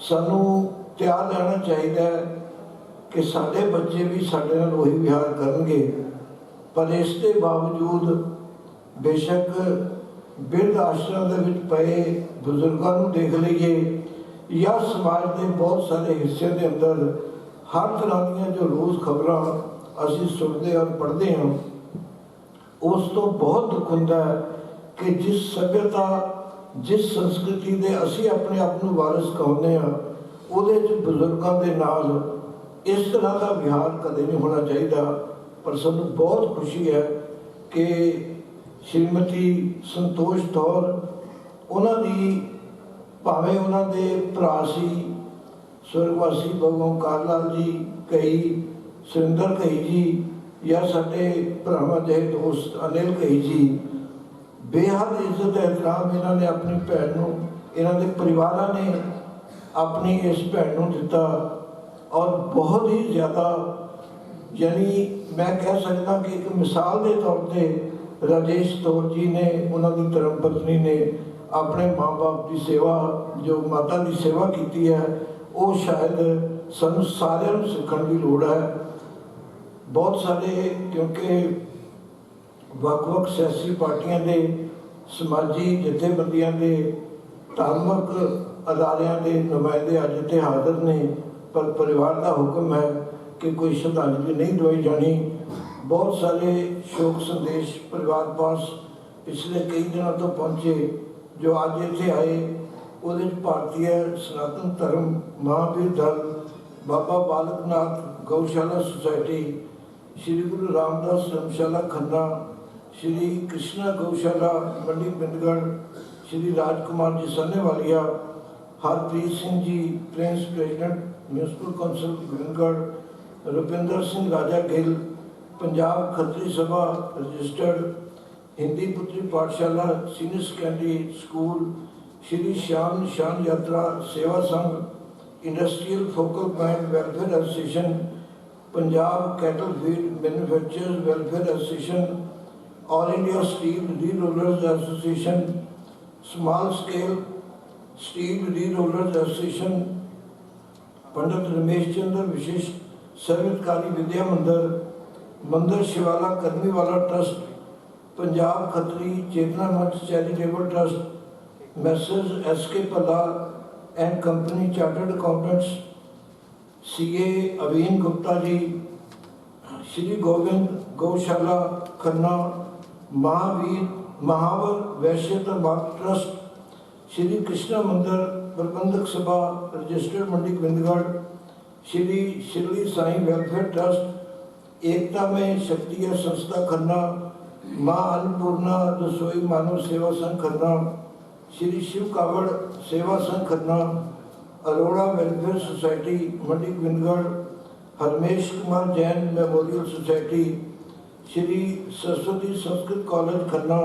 ਸਾਨੂੰ ਤਿਆਰ ਰਹਿਣਾ ਚਾਹੀਦਾ ਹੈ ਕਿ ਸਾਡੇ ਬੱਚੇ ਵੀ ਸਾਡੇ ਨਾਲ ਉਹੀ ਵਿਹਾਰ ਕਰਨਗੇ। ਪਰ ਇਸ ਦੇ ਬਾਵਜੂਦ ਬੇਸ਼ੱਕ ਬਿਰਧ ਆਸ਼ਰਮ ਦੇ ਵਿੱਚ ਪਏ ਬਜ਼ੁਰਗਾਂ ਨੂੰ ਦੇਖ ਲਈਏ ਜਾਂ ਸਮਾਜ ਦੇ ਬਹੁਤ ਸਾਰੇ ਹਿੱਸੇ ਦੇ ਅੰਦਰ ਹਰ ਤਰ੍ਹਾਂ ਦੀਆਂ ਜੋ ਰੋਜ਼ ਖਬਰਾਂ ਅਸੀਂ ਸੁਣਦੇ ਔਰ ਪੜ੍ਹਦੇ ਹਾਂ, ਉਸ ਤੋਂ ਬਹੁਤ ਦੁੱਖ ਹੁੰਦਾ ਹੈ ਕਿ ਜਿਸ ਸੱਭਿਅਤਾ, ਜਿਸ ਸੰਸਕ੍ਰਿਤੀ ਦੇ ਅਸੀਂ ਆਪਣੇ ਆਪ ਨੂੰ ਵਾਰਿਸ ਕਹਾਉਂਦੇ ਹਾਂ, ਉਹਦੇ 'ਚ ਬਜ਼ੁਰਗਾਂ ਦੇ ਨਾਲ ਇਸ ਤਰ੍ਹਾਂ ਦਾ ਵਿਹਾਰ ਕਦੇ ਨਹੀਂ ਹੋਣਾ ਚਾਹੀਦਾ। ਪਰ ਸਾਨੂੰ ਬਹੁਤ ਖੁਸ਼ੀ ਹੈ ਕਿ ਸ਼੍ਰੀਮਤੀ ਸੰਤੋਸ਼ ਤੌਰ, ਉਹਨਾਂ ਦੀ, ਭਾਵੇਂ ਉਹਨਾਂ ਦੇ ਭਰਾ ਸੀ ਸਵਰਗਵਾਸੀ ਭਗਵਾਨ ਕਾਲਾਲ ਜੀ ਕਈ, ਸੁਰਿੰਦਰ ਕਈ ਜੀ, ਜਾਂ ਸਾਡੇ ਭਰਾਵਾਂ ਦੇ ਦੋਸਤ ਅਨਿਲ ਕਈ ਜੀ, ਬੇਹੱਦ ਇੱਜ਼ਤ ਇਹਤਰਾਮ ਇਹਨਾਂ ਨੇ ਆਪਣੀ ਭੈਣ ਨੂੰ, ਇਹਨਾਂ ਦੇ ਪਰਿਵਾਰਾਂ ਨੇ ਆਪਣੀ ਇਸ ਭੈਣ ਨੂੰ ਦਿੱਤਾ। ਔਰ ਬਹੁਤ ਹੀ ਜ਼ਿਆਦਾ, ਯਾਨੀ ਮੈਂ ਕਹਿ ਸਕਦਾ ਕਿ ਇੱਕ ਮਿਸਾਲ ਦੇ ਤੌਰ ਤੇ ਰਾਜੇਸ਼ ਤੌਰ ਜੀ ਨੇ, ਉਹਨਾਂ ਦੀ ਧਰਮ ਪਤਨੀ ਨੇ ਆਪਣੇ ਮਾਂ-ਬਾਪ ਦੀ ਸੇਵਾ, ਜੋ ਮਾਤਾ ਦੀ ਸੇਵਾ ਕੀਤੀ ਹੈ, ਉਹ ਸ਼ਾਇਦ ਸਾਨੂੰ ਸਾਰਿਆਂ ਨੂੰ ਸਿੱਖਣ ਦੀ ਲੋੜ ਹੈ। ਬਹੁਤ ਸਾਰੇ, ਕਿਉਂਕਿ ਵੱਖ-ਵੱਖ ਸਿਆਸੀ ਪਾਰਟੀਆਂ ਦੇ, ਸਮਾਜੀ ਜਥੇਬੰਦੀਆਂ ਦੇ, ਧਾਰਮਿਕ ਅਦਾਰਿਆਂ ਦੇ ਨੁਮਾਇੰਦੇ ਅੱਜ ਇੱਥੇ ਹਾਜ਼ਰ ਨੇ, ਪਰ ਪਰਿਵਾਰ ਦਾ ਹੁਕਮ ਹੈ ਕਿ ਕੋਈ ਸ਼ਰਧਾਂਜਲੀ ਨਹੀਂ ਦਵਾਈ ਜਾਣੀ। ਬਹੁਤ ਸਾਰੇ ਸ਼ੋਕ ਸੰਦੇਸ਼ ਪਰਿਵਾਰ ਪਾਸ ਪਿਛਲੇ ਕਈ ਦਿਨਾਂ ਤੋਂ ਪਹੁੰਚੇ, ਜੋ ਅੱਜ ਇੱਥੇ ਆਏ। ਉਹਦੇ 'ਚ ਭਾਰਤੀ ਸਨਾਤਨ ਧਰਮ ਮਹਾਂਵੀਰ ਦਲ, ਬਾਬਾ ਬਾਲਕ ਨਾਥ ਗਊਸ਼ਾਲਾ ਸੁਸਾਇਟੀ, ਸ਼੍ਰੀ ਗੁਰੂ ਰਾਮਦਾਸ ਧਰਮਸ਼ਾਲਾ ਖੰਨਾ, ਸ਼੍ਰੀ ਕ੍ਰਿਸ਼ਨਾ ਗਊਸ਼ਾਲਾ ਮੰਡੀ ਬਿੰਦਗੜ੍ਹ, ਸ਼੍ਰੀ ਰਾਜਕੁਮਾਰ ਜੀ ਸਾਹਨੇਵਾਲੀਆ, Harpreet Singh ji Prince president municipal council Gobindgarh, Rupinder Singh ਰਾਜਾ ਗਿੱਲ, ਪੰਜਾਬ ਖੱਤਰੀ ਸਭਾ ਰਜਿਸਟਰਡ, ਹਿੰਦੀ ਪੁੱਤਰੀ ਪਾਠਸ਼ਾਲਾ ਸੀਨੀਅਰ ਸੈਕੰਡਰੀ ਸਕੂਲ, ਸ਼੍ਰੀ ਸ਼ਾਮ Nishan Yatra Seva Sangh, industrial focal point welfare association, Punjab cattle feed manufacturers welfare association, all India steel rerollers association, small scale steel rerollers association, Pandit Ramesh Chandra Vishesh Sarvhitkari Vidya Mandir, Mandir Shivala Karmiwala trust, Punjab Khatri Chetna Manch charitable trust, messrs SK Palla and company chartered accountants, CA Aveen Gupta ji, Shri Govind Gaushala Khanna, महावर वैश्य धर्मार्थ trust, Shri Krishna मंदिर प्रबंधक सभा registered मंडी Govindgarh, Shri शिरली Sai welfare trust, एकता में शक्ति संस्था खन्ना, माँ अन्नपूर्णा रसोई मानव सेवा Sangh Khanna, Shri Shiv Kawad Seva Sangh Khanna, Arora welfare society Mandi Gobindgarh, Harmesh Kumar Jain memorial society, Shri Saraswati Sanskrit college Khanna,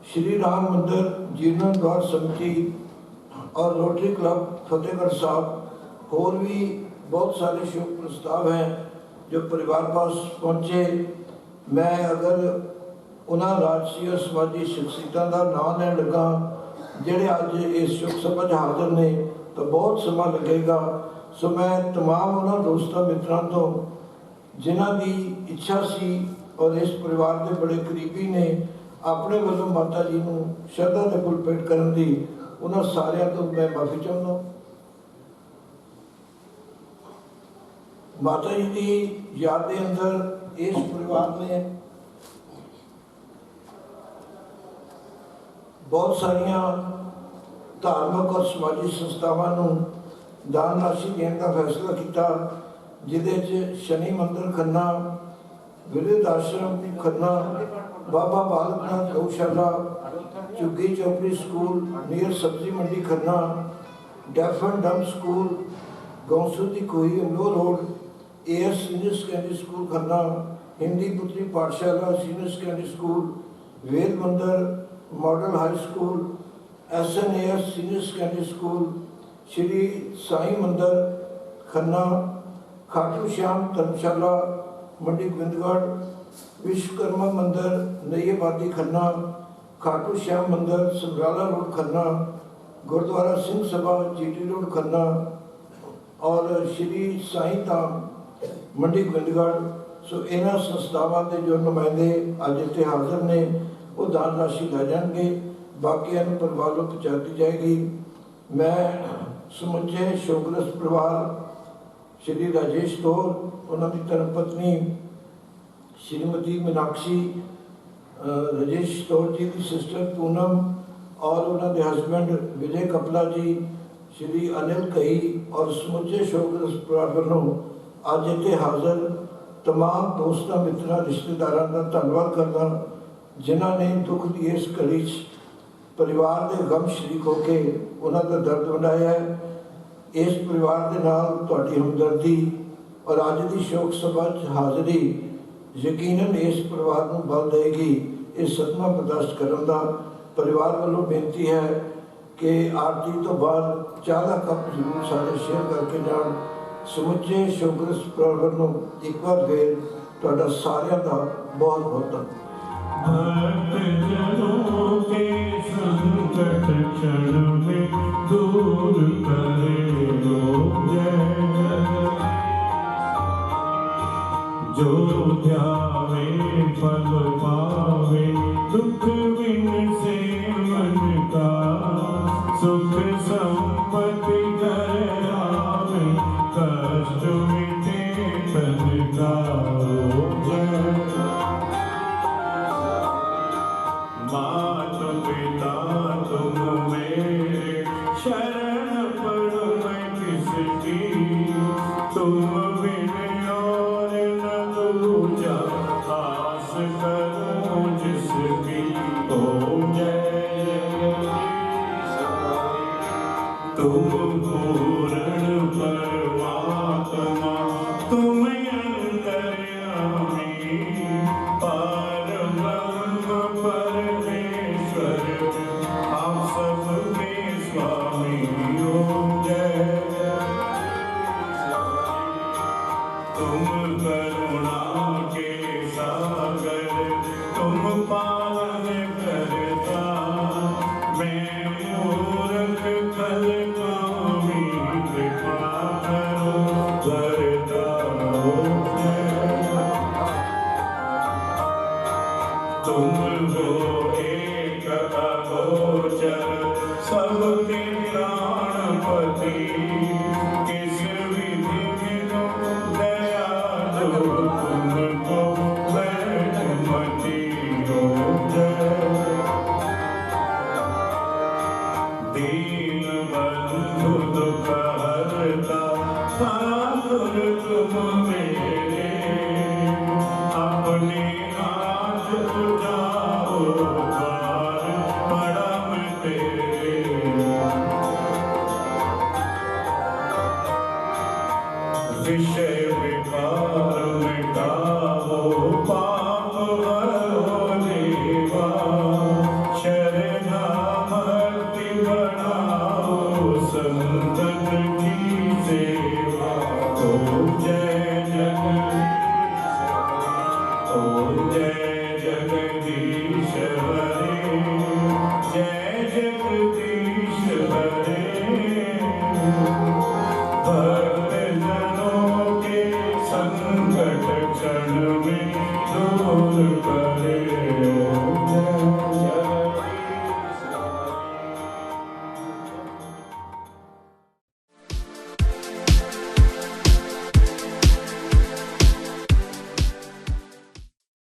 Shri Ram Mandir Jirnoddhar समिति और रोटरी क्लब फतेहगढ़ साहब, होर भी बहुत सारे शोक प्रस्ताव हैं जो परिवार पास पहुँचे। मैं अगर उन्होंने राजसी और समाजी शख्सियतों का नाम लैन लगा ਜਿਹੜੇ ਅੱਜ ਇਸ ਸ਼ੋਕ ਸਭਾ 'ਚ ਹਾਜ਼ਰ ਨੇ ਤਾਂ बहुत ਸਮਾਂ लगेगा। सो मैं तमाम उन्होंने दोस्तों मित्रों तो जिन्हों की इच्छा सी और इस परिवार के बड़े करीबी ने अपने वालों माता जी को श्रद्धा के फुल भेंट करने की उन्होंने सारिਆਂ तो मैं माफ़ी चाहता। माता जी की याद के अंदर इस परिवार ने बहुत सारिया धार्मिक और समाजिक संस्थावां नूं दान राशि देने का फैसला किया, जिहदे शनि मंदिर खन्ना, विरध आश्रम खन्ना, बाबा बालकनाथ गौशाला, झुग्गी चौपड़ी school near Sabzi Mandi Khanna, deaf and dumb school गौसू की कोई अमलो road, AS senior secondary school Khanna, Hindi Putri Pathshala senior secondary school, Ved Mandir model high school, SNAS senior secondary school, Shri Sai Mandir Khanna, Khatu Shyam धर्मशाला मंडी गोविंदगढ़, विश्वकर्मा मंदिर नई आबादी खन्ना, खाटू श्याम मंदिर Samrala road Khanna, gurdwara Singh Sabha GT road Khanna और श्री साई धाम मंडी गोविंदगढ़। सो इन्होंने संस्थावां के जो नुमाइंदे अज इत्थे हाजिर ने वो दान राशि लै जाएंगे, बाकी परिवार को पहुँचा दी जाएगी। मैं समुचे शोकग्रस्त परिवार श्री राजेश कौर, उन्होंने धर्मपत्नी श्रीमती मीनाक्षी, राजेश कौर जी की सिस्टर पूनम और उन्होंने हस्बैंड विजय कपला जी, श्री अनिल कही और समुचे शोकग्रस्त परिवार वालों अज इत्थे हाजिर तमाम दोस्तों मित्रों रिश्तेदारों का धन्यवाद करदा जिन्होंने दुख की इस घड़ी परिवार के गम शरीक होकर उन्होंने दर्द वंडाया है। इस परिवार के नाल तुहाडी हमदर्दी और अज की शोक सभा हाज़री यकीनन इस परिवार को बल देगी इस सदमा बर्दाश्त करने का। परिवार वालों बेनती है कि आरती तो बाद चाह का कप जरूर सारे शेयर करके जान। समुचे शोकग्रस्त परिवार वालों एक बार फिर तुहाडा सारिਆਂ का बहुत बहुत धन्यवाद। भक्त जनों के संकट क्षण में दूर करे लोग जो ध्यावे फल पावे दुख बिन से मन का सुख संपत्ति घर आवे कष्ट मिटे तन का मात पिता तुम मेरे शरण पड़ो मैं किसकी तुम बिन और न दूजा आस करूं जिसकी ओ जय तुम पूर्ण परमात्मा तुम अंतर्यामी पार ब्रह्म परमेश्वर आप सबके स्वामी ओम जय तुम करुणा के सागर तुम पावन करता मैं मूर्ख खल कामी कृपा करो करता तुम हो एक अगोचर सबके प्राणपति किस विधि बिनु दयालु तुमको बैठमती हो जय दीन बंधु दुख हरता ठाकुर तुम मेरे अपने हाथ उठाओ संकट क्षण में दूर करे।